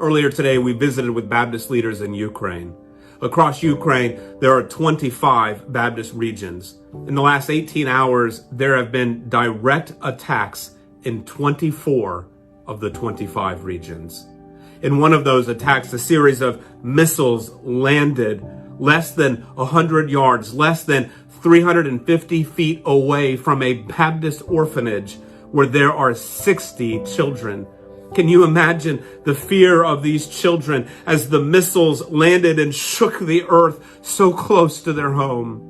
Earlier today, we visited with Baptist leaders in Ukraine. Across Ukraine, there are 25 Baptist regions. In the last 18 hours, there have been direct attacks in 24 of the 25 regions. In one of those attacks, a series of missiles landed less than 100 yards, less than 350 feet away from a Baptist orphanage where there are 60 children. Can you imagine the fear of these children as the missiles landed and shook the earth so close to their home?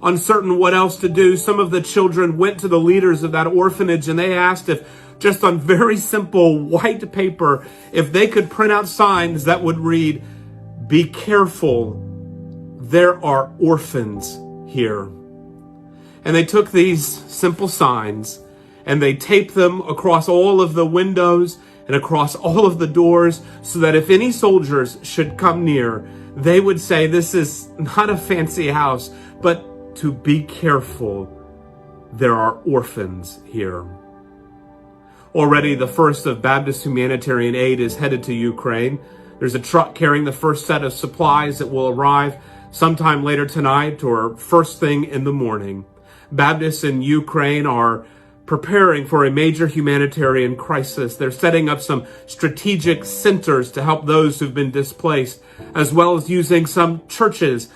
Uncertain what else to do, some of the children went to the leaders of that orphanage and they asked if, just on very simple white paper, if they could print out signs that would read, "Be careful, there are orphans here." And they took these simple signs and they taped them across all of the windows and across all of the doors so that if any soldiers should come near, they would say, "This is not a fancy house, but to be careful, there are orphans here." Already the first of Baptist humanitarian aid is headed to Ukraine. There's a truck carrying the first set of supplies that will arrive sometime later tonight or first thing in the morning. Baptists in Ukraine are preparing for a major humanitarian crisis. They're setting up some strategic centers to help those who've been displaced, as well as using some churches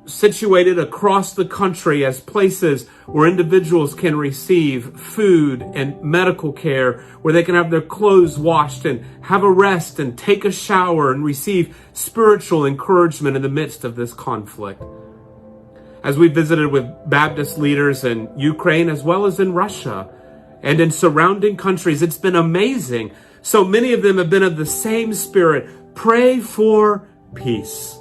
situated across the country as places where individuals can receive food and medical care, where they can have their clothes washed and have a rest and take a shower and receive spiritual encouragement in the midst of this conflict. As we visited with Baptist leaders in Ukraine as well as in Russia and in surrounding countries, it's been amazing. So many of them have been of the same spirit. Pray for peace.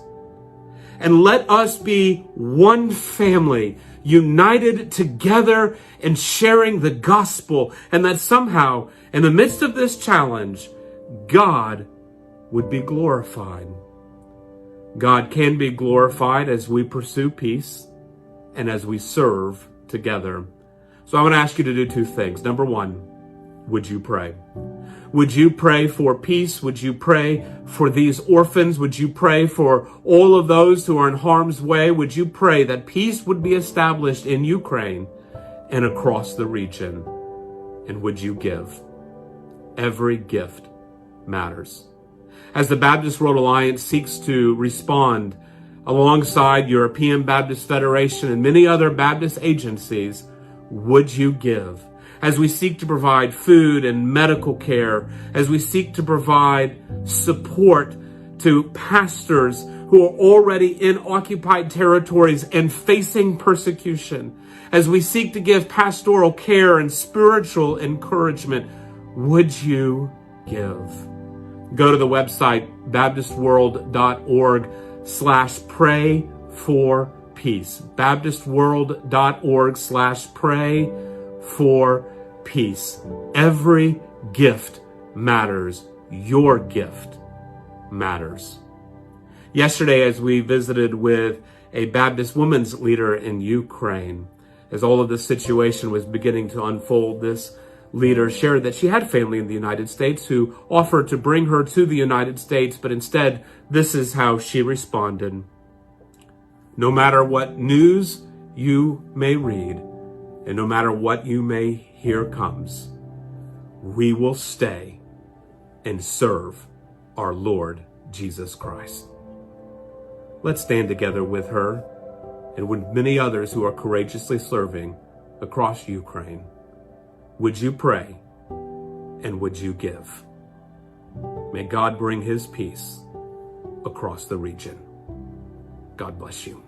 And let us be one family, united together in sharing the gospel, and that somehow, in the midst of this challenge, God would be glorified. God can be glorified as we pursue peace and as we serve together. So I want to ask you to do two things. Number one, would you pray? Would you pray for peace? Would you pray for these orphans? Would you pray for all of those who are in harm's way? Would you pray that peace would be established in Ukraine and across the region? And would you give? Every gift matters. As the Baptist World Alliance seeks to respond alongside European Baptist Federation and many other Baptist agencies, would you give? As we seek to provide food and medical care, as we seek to provide support to pastors who are already in occupied territories and facing persecution, as we seek to give pastoral care and spiritual encouragement, would you give? Go to the website baptistworld.org/pray for peace. baptistworld.org/pray for peace. Every gift matters. Your gift matters. Yesterday, as we visited with a Baptist women's leader in Ukraine, as all of this situation was beginning to unfold, this leader shared that she had family in the United States who offered to bring her to the United States, but instead, this is how she responded. No matter what news you may read, and no matter what you may hear comes, we will stay and serve our Lord Jesus Christ. Let's stand together with her and with many others who are courageously serving across Ukraine. Would you pray and would you give? May God bring his peace across the region. God bless you.